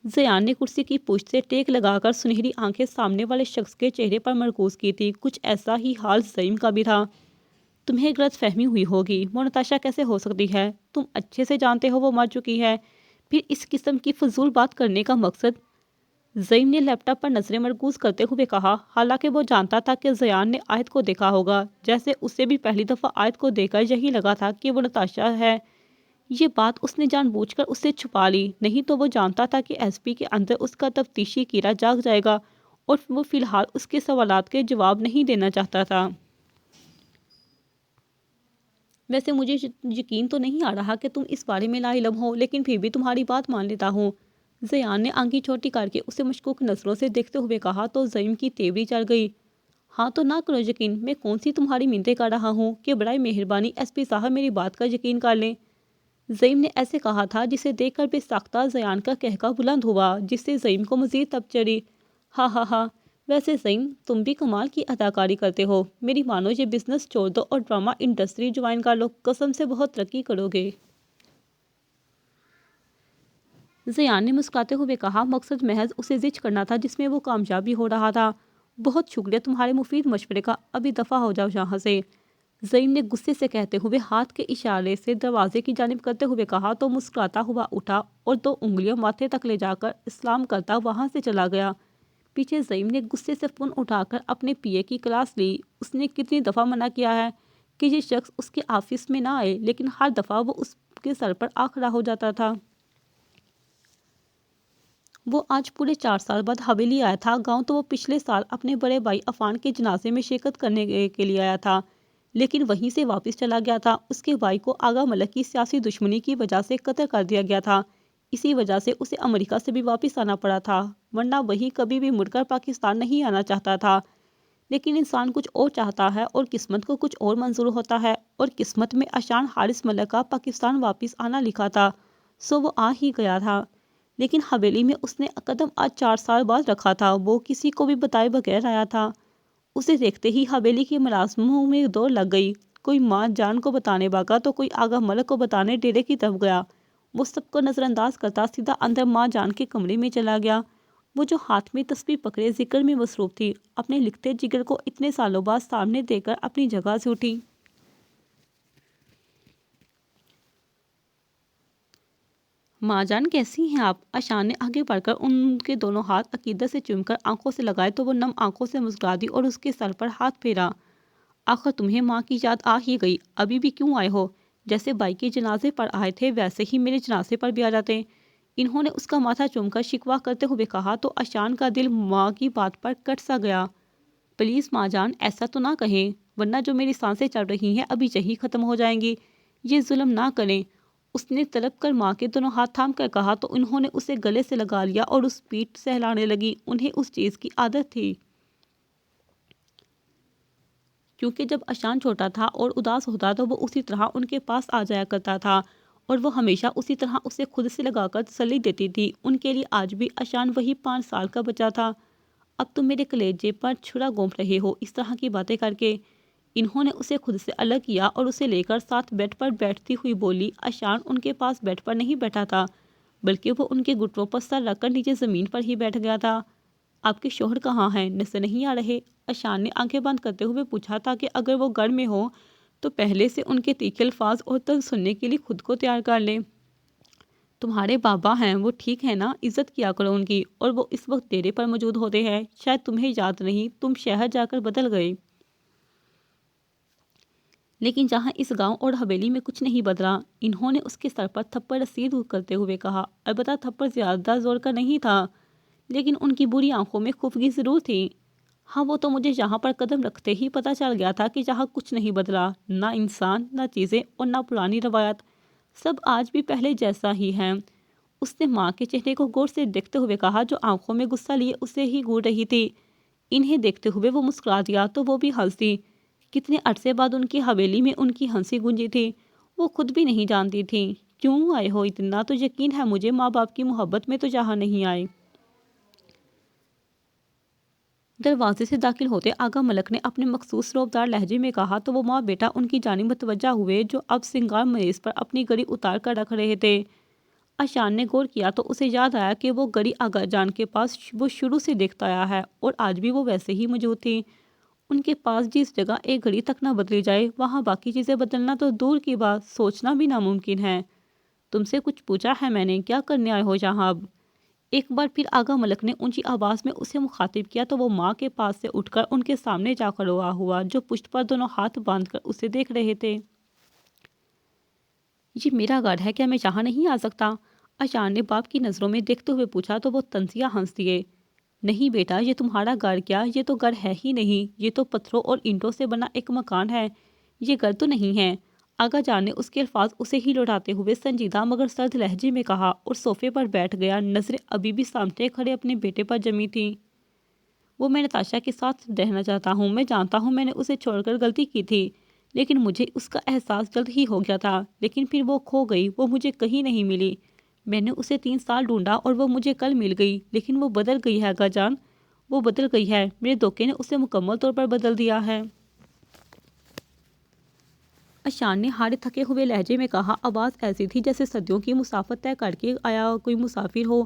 زیان نے کرسی کی پشت سے ٹیک لگا کر سنہری آنکھیں سامنے والے شخص کے چہرے پر مرکوز کی تھی۔ کچھ ایسا ہی حال زعیم کا بھی تھا۔ تمہیں غلط فہمی ہوئی ہوگی، وہ نتاشا کیسے ہو سکتی ہے؟ تم اچھے سے جانتے ہو وہ مر چکی ہے، پھر اس قسم کی فضول بات کرنے کا مقصد؟ زعیم نے لیپ ٹاپ پر نظریں مرکوز کرتے ہوئے کہا، حالانکہ وہ جانتا تھا کہ زیان نے آیت کو دیکھا ہوگا، جیسے اسے بھی پہلی دفعہ آیت کو دیکھ کر یہی لگا تھا کہ وہ نتاشا ہے۔ یہ بات اس نے جان بوجھ کر اس سے چھپا لی، نہیں تو وہ جانتا تھا کہ ایس پی کے اندر اس کا تفتیشی کیڑا جاگ جائے گا اور وہ فی الحال اس کے سوالات کے جواب نہیں دینا چاہتا تھا۔ ویسے مجھے یقین تو نہیں آ رہا کہ تم اس بارے میں لا علم ہو، لیکن پھر بھی تمہاری بات مان لیتا ہوں۔ زیان نے آنکھیں چھوٹی کر کے اسے مشکوک نظروں سے دیکھتے ہوئے کہا تو زعیم کی تیوری چڑھ گئی۔ ہاں تو نہ کرو یقین، میں کون سی تمہاری منتیں کر رہا ہوں کہ برائے مہربانی ایس پی صاحب میری بات کا یقین کر لیں۔ زعیم نے ایسے کہا تھا جسے دیکھ کر بے ساختہ زیان کا قہقہ بلند ہوا، جس سے زعیم کو مزید تپ چڑھی۔ ہاں ہاں ہاں، ویسے زعیم تم بھی کمال کی اداکاری کرتے ہو، میری مانو یہ بزنس چھوڑ دو اور ڈرامہ انڈسٹری جوائن کر لو، قسم سے بہت ترقی کرو گے۔ زیان نے مسکراتے ہوئے کہا، مقصد محض اسے زچ کرنا تھا جس میں وہ کامیابی ہو رہا تھا۔ بہت شکریہ تمہارے مفید مشورے کا، ابھی دفع ہو جاؤ یہاں سے۔ زعیم نے غصے سے کہتے ہوئے ہاتھ کے اشارے سے دروازے کی جانب کرتے ہوئے کہا تو مسکراتا ہوا اٹھا اور 2 انگلیاں ماتھے تک لے جا کر اسلام کرتا وہاں سے چلا گیا۔ پیچھے زعیم نے غصے سے فون اٹھا کر اپنے پی اے کی کلاس لی۔ اس نے کتنی دفعہ منع کیا ہے کہ یہ شخص اس کے آفس میں نہ آئے، لیکن ہر دفعہ وہ اس کے سر پر آ کھڑا ہو جاتا تھا۔ وہ آج پورے 4 سال بعد حویلی آیا تھا۔ گاؤں تو وہ پچھلے سال اپنے بڑے بھائی عفان کے جنازے میں شرکت کرنے کے لیے آیا تھا، لیکن وہیں سے واپس چلا گیا تھا۔ اس کے بھائی کو آغا ملک کی سیاسی دشمنی کی وجہ سے قتل کر دیا گیا تھا، اسی وجہ سے اسے امریکہ سے بھی واپس آنا پڑا تھا، ورنہ وہی کبھی بھی مڑ کر پاکستان نہیں آنا چاہتا تھا۔ لیکن انسان کچھ اور چاہتا ہے اور قسمت کو کچھ اور منظور ہوتا ہے، اور قسمت میں اشان حارث ملک کا پاکستان واپس آنا لکھا تھا، سو وہ آ ہی گیا تھا۔ لیکن حویلی میں اس نے قدم آج 4 سال بعد رکھا تھا، وہ کسی کو بھی بتائے بغیر آیا تھا۔ اسے دیکھتے ہی حویلی کے ملازموں میں دوڑ لگ گئی، کوئی ماں جان کو بتانے بھاگا تو کوئی آغا ملک کو بتانے ڈیرے کی طرف گیا۔ وہ سب کو نظر انداز کرتا سیدھا اندر ماں جان کے کمرے میں چلا گیا۔ وہ جو ہاتھ میں تسبیح پکڑے ذکر میں مصروف تھی، اپنے لکھتے جگر کو اتنے سالوں بعد سامنے دیکھ کر اپنی جگہ سے اٹھی۔ ماں جان کیسی ہیں آپ؟ اشان نے آگے بڑھ کر ان کے دونوں ہاتھ عقیدت سے چوم کر آنکھوں سے لگائے تو وہ نم آنکھوں سے مسکرا دی اور اس کے سر پر ہاتھ پھیرا۔ آخر تمہیں ماں کی یاد آ ہی گئی، ابھی بھی کیوں آئے ہو؟ جیسے بھائی کے جنازے پر آئے تھے ویسے ہی میرے جنازے پر بھی آ جاتے۔ انہوں نے اس کا ماتھا چوم کر شکوہ کرتے ہوئے کہا تو اشان کا دل ماں کی بات پر کٹ سا گیا۔ پلیز ماں جان ایسا تو نہ کہیں، ورنہ جو میری سانسیں چل رہی ہیں ابھی یہی ختم ہو جائیں گی، یہ ظلم نہ کریں۔ اس نے تڑپ کر ماں کے دونوں ہاتھ تھام کر کہا تو انہوں نے اسے گلے سے لگا لیا اور اس پیٹھ سہلانے لگی۔ انہیں اس چیز کی عادت تھی، کیونکہ جب اشان چھوٹا تھا اور اداس ہوتا تو وہ اسی طرح ان کے پاس آ جایا کرتا تھا، اور وہ ہمیشہ اسی طرح اسے خود سے لگا کر تسلی دیتی تھی۔ ان کے لیے آج بھی اشان وہی 5 سال کا بچہ تھا۔ اب تم میرے کلیجے پر چھرا گھونپ رہے ہو اس طرح کی باتیں کر کے۔ انہوں نے اسے خود سے الگ کیا اور اسے لے کر ساتھ بیڈ پر بیٹھتی ہوئی بولی، اشان ان کے پاس بیڈ پر نہیں بیٹھا تھا بلکہ وہ ان کے گھٹنوں پر سر رکھ کر نیچے زمین پر ہی بیٹھ گیا تھا۔ آپ کے شوہر کہاں ہیں؟ نظر نہیں آ رہے؟ اشان نے آنکھیں بند کرتے ہوئے پوچھا، تاکہ اگر وہ گھر میں ہو تو پہلے سے ان کے تیکھے الفاظ اور طنز سننے کے لیے خود کو تیار کر لے۔ تمہارے بابا ہیں، وہ ٹھیک ہے نا؟ عزت کیا کرو ان کی، اور وہ اس وقت ڈیرے پر موجود ہوتے ہیں۔ شاید تمہیں یاد نہیں، تم شہر جا کر بدل گئے، لیکن جہاں اس گاؤں اور حویلی میں کچھ نہیں بدلا۔ انہوں نے اس کے سر پر تھپڑ رسید کرتے ہوئے کہا۔ البتہ تھپڑ زیادہ زور کا نہیں تھا، لیکن ان کی بری آنکھوں میں خفگی ضرور تھی۔ ہاں، وہ تو مجھے یہاں پر قدم رکھتے ہی پتہ چل گیا تھا کہ یہاں کچھ نہیں بدلا، نہ انسان، نہ چیزیں اور نہ پرانی روایت، سب آج بھی پہلے جیسا ہی ہے۔ اس نے ماں کے چہرے کو غور سے دیکھتے ہوئے کہا، جو آنکھوں میں غصہ لیے اسے ہی گھور رہی تھی۔ انہیں دیکھتے ہوئے وہ مسکرا دیا تو وہ بھی ہنسی۔ کتنے عرصے بعد ان کی حویلی میں ان کی ہنسی گونجی تھی، وہ خود بھی نہیں جانتی تھی۔ کیوں آئے ہو؟ اتنا تو یقین ہے مجھے، ماں باپ کی محبت میں تو یہاں نہیں آئے۔ دروازے سے داخل ہوتے آغا ملک نے اپنے مخصوص روبدار لہجے میں کہا تو وہ ماں بیٹا ان کی جانب متوجہ ہوئے، جو اب سنگار میز پر اپنی گڑی اتار کر رکھ رہے تھے۔ اشان نے غور کیا تو اسے یاد آیا کہ وہ گڑی آغا جان کے پاس وہ شروع سے دیکھتا آیا ہے، اور آج بھی وہ ویسے ہی موجود تھی۔ ان کے پاس جس جگہ ایک گھڑی تک نہ بدلی جائے، وہاں باقی چیزیں بدلنا تو دور کی بات، سوچنا بھی ناممکن ہے۔ تم سے کچھ پوچھا ہے میں نے؟ کیا کرنے آئے ہو یہاں اب؟ ایک بار پھر آغا ملک نے اونچی آواز میں اسے مخاطب کیا تو وہ ماں کے پاس سے اٹھ کر ان کے سامنے جا کھڑا ہوا، جو پشت پر دونوں ہاتھ باندھ کر اسے دیکھ رہے تھے۔ یہ میرا گھر ہے، کیا میں یہاں نہیں آ سکتا؟ اشان نے باپ کی نظروں میں دیکھتے ہوئے پوچھا تو وہ طنزیہ ہنس دیے۔ نہیں بیٹا، یہ تمہارا گھر کیا، یہ تو گھر ہے ہی نہیں، یہ تو پتھروں اور اینٹوں سے بنا ایک مکان ہے، یہ گھر تو نہیں ہے۔ آغا جان نے اس کے الفاظ اسے ہی لوٹاتے ہوئے سنجیدہ مگر سرد لہجے میں کہا، اور صوفے پر بیٹھ گیا۔ نظریں ابھی بھی سامنے کھڑے اپنے بیٹے پر جمی تھیں۔ وہ میں نتاشا کے ساتھ رہنا چاہتا ہوں، میں جانتا ہوں میں نے اسے چھوڑ کر غلطی کی تھی، لیکن مجھے اس کا احساس جلد ہی ہو گیا تھا، لیکن پھر وہ کھو گئی، وہ مجھے کہیں نہیں ملی۔ میں نے اسے 3 سال ڈھونڈا اور وہ مجھے کل مل گئی، لیکن وہ بدل گئی ہے آغا جان، وہ بدل گئی ہے، میرے دھوکے نے اسے مکمل طور پر بدل دیا ہے۔ اشان نے ہارے تھکے ہوئے لہجے میں کہا، آواز ایسی تھی جیسے صدیوں کی مسافت طے کر کے آیا کوئی مسافر ہو،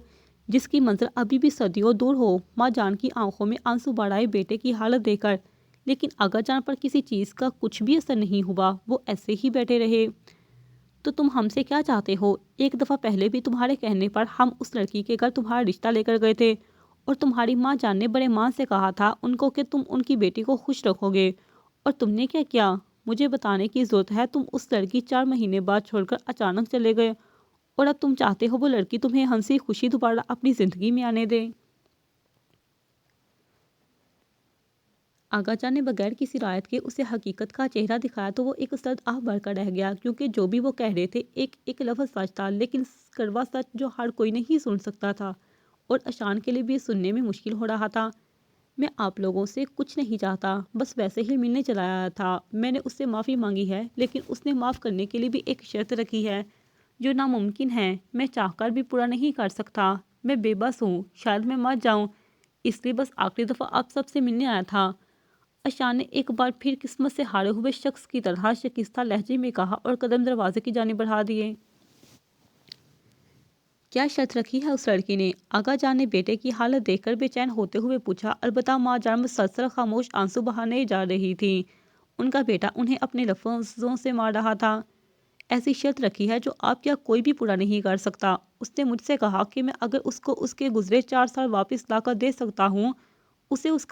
جس کی منزل ابھی بھی صدیوں دور ہو۔ ماں جان کی آنکھوں میں آنسو بڑھ آئے بیٹے کی حالت دیکھ کر، لیکن آغا جان پر کسی چیز کا کچھ بھی اثر نہیں ہوا، وہ ایسے ہی بیٹھے رہے۔ تو تم ہم سے کیا چاہتے ہو؟ ایک دفعہ پہلے بھی تمہارے کہنے پر ہم اس لڑکی کے گھر تمہارا رشتہ لے کر گئے تھے، اور تمہاری ماں جان نے بڑے مان سے کہا تھا ان کو کہ تم ان کی بیٹی کو خوش رکھو گے، اور تم نے کیا کیا؟ مجھے بتانے کی ضرورت ہے؟ تم اس لڑکی 4 مہینے بعد چھوڑ کر اچانک چلے گئے، اور اب تم چاہتے ہو وہ لڑکی تمہیں ہنسی خوشی دوبارہ اپنی زندگی میں آنے دے۔ آغا جان نے بغیر کسی رعایت کے اسے حقیقت کا چہرہ دکھایا تو وہ ایک سرد آہ بھر کر رہ گیا، کیونکہ جو بھی وہ کہہ رہے تھے ایک ایک لفظ سچ تھا، لیکن کڑوا سچ جو ہر کوئی نہیں سن سکتا تھا، اور اشان کے لیے بھی سننے میں مشکل ہو رہا تھا۔ میں آپ لوگوں سے کچھ نہیں چاہتا، بس ویسے ہی ملنے چلا آیا تھا۔ میں نے اس سے معافی مانگی ہے، لیکن اس نے معاف کرنے کے لیے بھی ایک شرط رکھی ہے، جو ناممکن ہے، میں چاہ کر بھی پورا نہیں کر سکتا۔ میں بے بس ہوں، شاید میں مر جاؤں، اس لیے بس آخری دفعہ آپ سب سے ملنے آیا تھا۔ اشان نے ایک بار پھر قسمت سے ہارے ہوئے شخص کی طرح شکستہ لہجے میں کہا، اور قدم دروازے کی جانب بڑھا دیے۔ کیا شرط رکھی ہے اس لڑکی نے؟ آغا جان نے بیٹے کی حالت دیکھ کر بے چین ہوتے ہوئے پوچھا۔ البتہ ماں جان مسلسل خاموش آنسو بہانے جا رہی تھی، ان کا بیٹا انہیں اپنے لفظوں سے مار رہا تھا۔ ایسی شرط رکھی ہے جو آپ کیا کوئی بھی پورا نہیں کر سکتا۔ اس نے مجھ سے کہا کہ میں اگر اس کو اس کے گزرے 4 سال واپس لا کر دے سکتا ہوں، اسے اس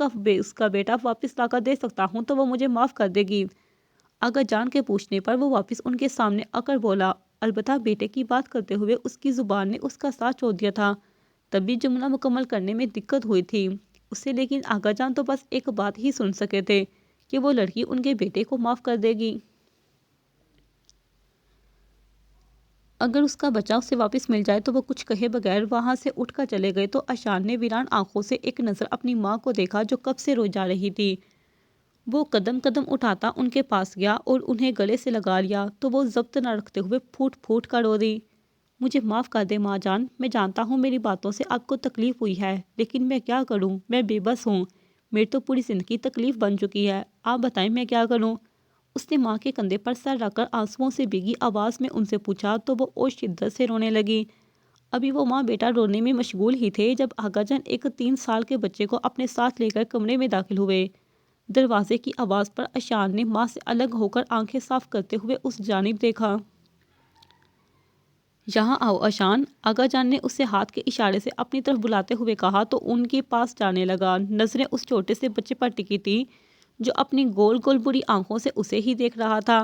کا بیٹا واپس لا کر دے سکتا ہوں، تو وہ مجھے معاف کر دے گی۔ آغا جان کے پوچھنے پر وہ واپس ان کے سامنے آ کر بولا، البتہ بیٹے کی بات کرتے ہوئے اس کی زبان نے اس کا ساتھ چھوڑ دیا تھا، تب بھی جملہ مکمل کرنے میں دقت ہوئی تھی اسے، لیکن آغا جان تو بس ایک بات ہی سن سکے تھے کہ وہ لڑکی ان کے بیٹے کو معاف کر دے گی اگر اس کا بچہ اسے واپس مل جائے۔ تو وہ کچھ کہے بغیر وہاں سے اٹھ کر چلے گئے۔ تو اشان نے ویران آنکھوں سے ایک نظر اپنی ماں کو دیکھا، جو کب سے روئی جا رہی تھی۔ وہ قدم قدم اٹھاتا ان کے پاس گیا اور انہیں گلے سے لگا لیا، تو وہ ضبط نہ رکھتے ہوئے پھوٹ پھوٹ کر رو دی۔ مجھے معاف کر دے ماں جان، میں جانتا ہوں میری باتوں سے آپ کو تکلیف ہوئی ہے، لیکن میں کیا کروں، میں بے بس ہوں، میری تو پوری زندگی تکلیف بن چکی ہے، آپ بتائیں میں کیا کروں؟ اس نے ماں کے کندھے پر سر رکھ کر آنسوؤں سے بھیگی آواز میں ان سے پوچھا، تو وہ اور شدت سے رونے لگی۔ ابھی وہ ماں بیٹا رونے میں مشغول ہی تھے جب آغا جان ایک 3 سال کے بچے کو اپنے ساتھ لے کر کمرے میں داخل ہوئے۔ دروازے کی آواز پر اشان نے ماں سے الگ ہو کر آنکھیں صاف کرتے ہوئے اس جانب دیکھا۔ یہاں آؤ اشان، آغا جان نے اسے ہاتھ کے اشارے سے اپنی طرف بلاتے ہوئے کہا تو ان کے پاس جانے لگا۔ نظریں اس چھوٹے سے بچے پر ٹکی تھی جو اپنی گول گول بری آنکھوں سے اسے ہی دیکھ رہا تھا۔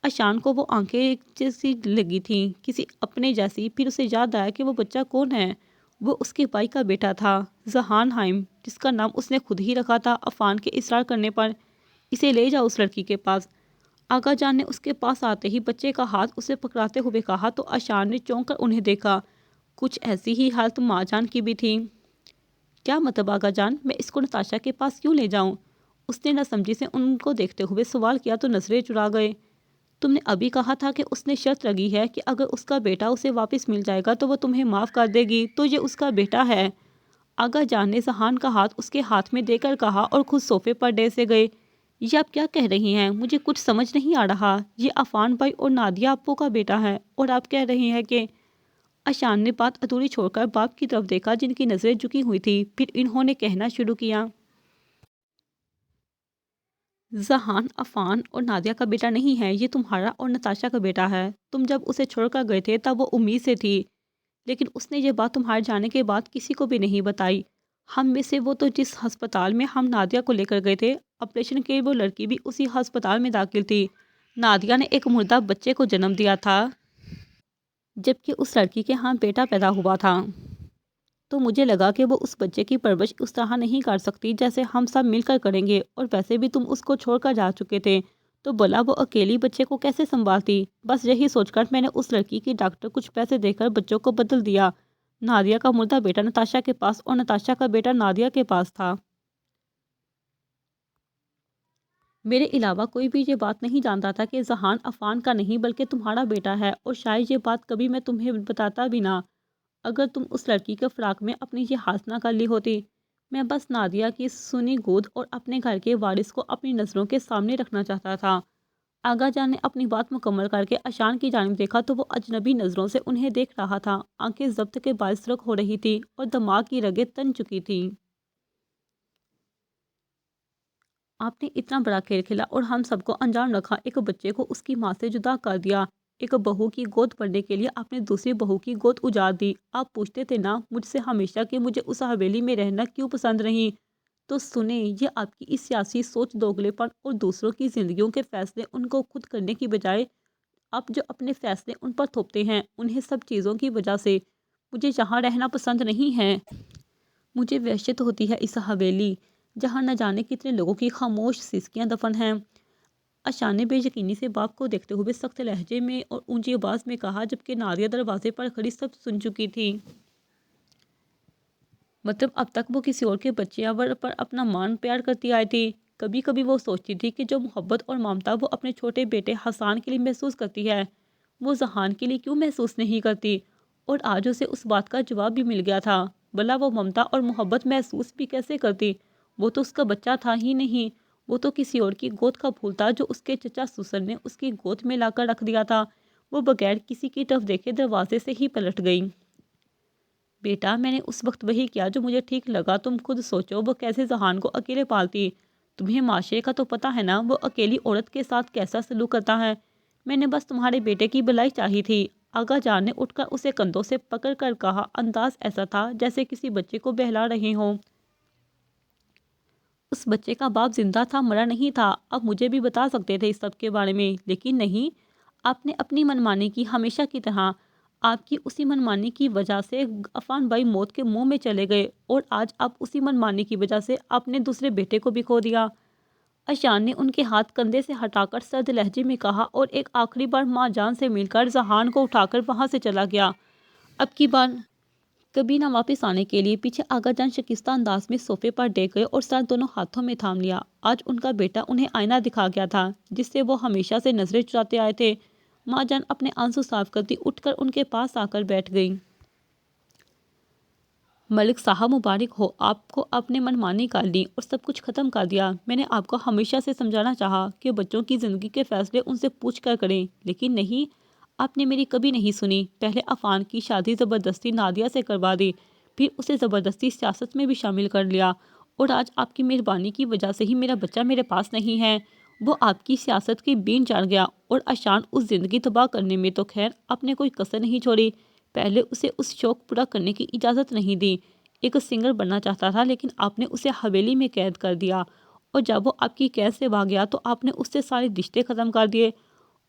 اشان کو وہ آنکھیں جیسی لگی تھیں، کسی اپنے جیسی۔ پھر اسے یاد آیا کہ وہ بچہ کون ہے۔ وہ اس کے بھائی کا بیٹا تھا، ذہان ہائم، جس کا نام اس نے خود ہی رکھا تھا عفان کے اصرار کرنے پر۔ اسے لے جاؤ اس لڑکی کے پاس۔ آغا جان نے اس کے پاس آتے ہی بچے کا ہاتھ اسے پکڑاتے ہوئے کہا تو اشان نے چونک کر انہیں دیکھا۔ کچھ ایسی ہی حالت ماں جان کی بھی تھی۔ کیا مطلب آغا جان، میں اس کو نتاشا کے پاس کیوں لے جاؤں؟ اس نے نہ سمجھی سے ان کو دیکھتے ہوئے سوال کیا تو نظریں چرا گئے۔ تم نے ابھی کہا تھا کہ اس نے شرط لگی ہے کہ اگر اس کا بیٹا اسے واپس مل جائے گا تو وہ تمہیں معاف کر دے گی، تو یہ اس کا بیٹا ہے۔ آغا جان نے ذہان کا ہاتھ اس کے ہاتھ میں دے کر کہا اور خود صوفے پر ڈے سے گئے۔ یہ آپ کیا کہہ رہی ہیں؟ مجھے کچھ سمجھ نہیں آ رہا۔ یہ عفان بھائی اور نادیہ اپو کا بیٹا ہے اور آپ کہہ رہی ہیں کہ… اشان نے بات ادھوری چھوڑ کر باپ کی طرف دیکھا جن کی نظریں جھکی ہوئی تھی۔ پھر انہوں نے کہنا شروع کیا۔ ذہان عفان اور نادیہ کا بیٹا نہیں ہے، یہ تمہارا اور نتاشا کا بیٹا ہے۔ تم جب اسے چھوڑ کر گئے تھے تب وہ امید سے تھی، لیکن اس نے یہ بات تمہارے جانے کے بعد کسی کو بھی نہیں بتائی۔ ہم میں سے وہ تو جس ہسپتال میں ہم نادیہ کو لے کر گئے تھے، آپریشن کے وہ لڑکی بھی اسی ہسپتال میں داخل تھی۔ نادیہ نے ایک مردہ بچے کو جنم دیا تھا، جبکہ اس لڑکی کے ہاں بیٹا پیدا ہوا تھا۔ تو مجھے لگا کہ وہ اس بچے کی پرورش اس طرح نہیں کر سکتی جیسے ہم سب مل کر کریں گے، اور ویسے بھی تم اس کو چھوڑ کر جا چکے تھے، تو بھلا وہ اکیلی بچے کو کیسے سنبھالتی؟ بس یہی سوچ کر میں نے اس لڑکی کی ڈاکٹر کچھ پیسے دے کر بچوں کو بدل دیا۔ نادیہ کا مردہ بیٹا نتاشا کے پاس اور نتاشا کا بیٹا نادیہ کے پاس تھا۔ میرے علاوہ کوئی بھی یہ بات نہیں جانتا تھا کہ ذہان عفان کا نہیں بلکہ تمہارا بیٹا ہے، اور شاید یہ بات کبھی میں تمہیں بتاتا بھی نہ، اگر تم اس لڑکی کے فراق میں اپنی یہ ہاتھ نہ کر لی ہوتی۔ میں بس نادیہ کی سنی گود اور اپنے گھر کے وارث کو اپنی نظروں کے سامنے رکھنا چاہتا تھا۔ آغا جان نے اپنی بات مکمل کر کے اشان کی جانب دیکھا تو وہ اجنبی نظروں سے انہیں دیکھ رہا تھا۔ آنکھیں ضبط کے باعث سرخ ہو رہی تھی اور دماغ کی رگیں تن چکی تھیں۔ آپ نے اتنا بڑا کھیل کھیلا اور ہم سب کو انجام رکھا، ایک بچے کو اس کی ماں سے جدا کر دیا، ایک بہو کی گود بھرنے کے لیے آپ نے دوسری بہو کی گود اجاڑ دی۔ آپ پوچھتے تھے نا مجھ سے ہمیشہ کہ مجھے اس حویلی میں رہنا کیوں پسند نہیں، تو سنیں، یہ آپ کی اس سیاسی سوچ، دوگلے پن اور دوسروں کی زندگیوں کے فیصلے ان کو خود کرنے کی بجائے آپ جو اپنے فیصلے ان پر تھوپتے ہیں، انہیں سب چیزوں کی وجہ سے مجھے یہاں رہنا پسند نہیں ہے۔ مجھے وحشت ہوتی ہے اس حویلی جہاں نہ جانے کتنے لوگوں کی خاموش سیسکیاں دفن ہیں۔ اشان نے بے یقینی سے باپ کو دیکھتے ہوئے سخت لہجے میں اور اونچی آواز میں کہا، جبکہ نادیہ دروازے پر کھڑی سب سن چکی تھی۔ مطلب اب تک وہ کسی اور کے بچے پر اپنا مان پیار کرتی آئی تھی۔ کبھی کبھی وہ سوچتی تھی کہ جو محبت اور ممتا وہ اپنے چھوٹے بیٹے حسان کے لیے محسوس کرتی ہے، وہ ذہان کے لیے کیوں محسوس نہیں کرتی؟ اور آج اسے اس بات کا جواب بھی مل گیا تھا۔ بھلا وہ ممتا اور محبت محسوس بھی کیسے کرتی؟ وہ تو اس کا بچہ تھا ہی نہیں، وہ تو کسی اور کی گود کا پھول تھا جو اس کے چچا سسر نے اس کی گود میں لا کر رکھ دیا تھا۔ وہ بغیر کسی کی طرف دیکھے دروازے سے ہی پلٹ گئی۔ بیٹا، میں نے اس وقت وہی کیا جو مجھے ٹھیک لگا، تم خود سوچو وہ کیسے ذہان کو اکیلے پالتی۔ تمہیں معاشرے کا تو پتہ ہے نا، وہ اکیلی عورت کے ساتھ کیسا سلوک کرتا ہے۔ میں نے بس تمہارے بیٹے کی بھلائی چاہی تھی۔ آغا جان نے اٹھ کر اسے کندھوں سے پکڑ کر کہا، انداز ایسا تھا جیسے کسی بچے کو بہلا رہے ہوں۔ اس بچے کا باپ زندہ تھا، مرا نہیں تھا۔ اب مجھے بھی بتا سکتے تھے اس سب کے بارے میں، لیکن نہیں، آپ نے اپنی منمانی کی ہمیشہ کی طرح۔ آپ کی اسی منمانی کی وجہ سے عفان بھائی موت کے منہ میں چلے گئے، اور آج آپ اسی منمانی کی وجہ سے اپنے دوسرے بیٹے کو بھی کھو دیا۔ اشان نے ان کے ہاتھ کندھے سے ہٹا کر سرد لہجے میں کہا، اور ایک آخری بار ماں جان سے مل کر ذہان کو اٹھا کر وہاں سے چلا گیا۔ اب کی بار کبھی نہ واپس آنے کے لیے۔ پیچھے آغا جان شکستہ انداز میں صوفے پر ڈے گئے اور سر دونوں ہاتھوں میں تھام لیا۔ آج ان کا بیٹا انہیں آئینہ دکھا گیا تھا جس سے وہ ہمیشہ سے نظریں چراتے آئے تھے۔ ماں جان اپنے آنسو صاف کرتی اٹھ کر ان کے پاس آ کر بیٹھ گئی۔ ملک صاحب مبارک ہو، آپ کو اپنے منمانی کر لی اور سب کچھ ختم کر دیا۔ میں نے آپ کو ہمیشہ سے سمجھانا چاہا کہ بچوں کی زندگی کے فیصلے ان سے پوچھ کر کریں، لیکن نہیں، آپ نے میری کبھی نہیں سنی۔ پہلے عفان کی شادی زبردستی نادیہ سے کروا دی، پھر اسے زبردستی سیاست میں بھی شامل کر لیا، اور آج آپ کی مہربانی کی وجہ سے ہی میرا بچہ میرے پاس نہیں ہے۔ وہ آپ کی سیاست کی بین چڑھ گیا، اور عشان اس زندگی تباہ کرنے میں تو خیر آپ نے کوئی کسر نہیں چھوڑی۔ پہلے اسے اس شوق پورا کرنے کی اجازت نہیں دی۔ ایک سنگر بننا چاہتا تھا، لیکن آپ نے اسے حویلی میں قید کر دیا، اور جب وہ آپ کی قید سے بھاگ گیا تو آپ نے اس سے سارے رشتے ختم کر دیے،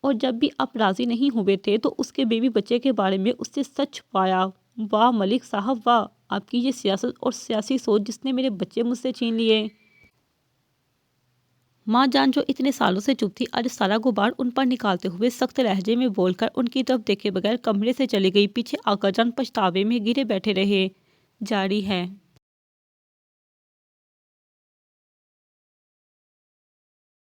اور جب بھی آپ راضی نہیں ہوئے تھے تو اس کے بیوی بچے کے بارے میں اس سے سچ چھپایا۔ واہ ملک صاحب واہ، آپ کی یہ سیاست اور سیاسی سوچ جس نے میرے بچے مجھ سے چھین لیے۔ ماں جان جو اتنے سالوں سے چپ تھی، آج سارا غبار ان پر نکالتے ہوئے سخت لہجے میں بول کر ان کی طرف دیکھے بغیر کمرے سے چلی گئی۔ پیچھے آقا جان پچھتاوے میں گرے بیٹھے رہے۔ جاری ہے۔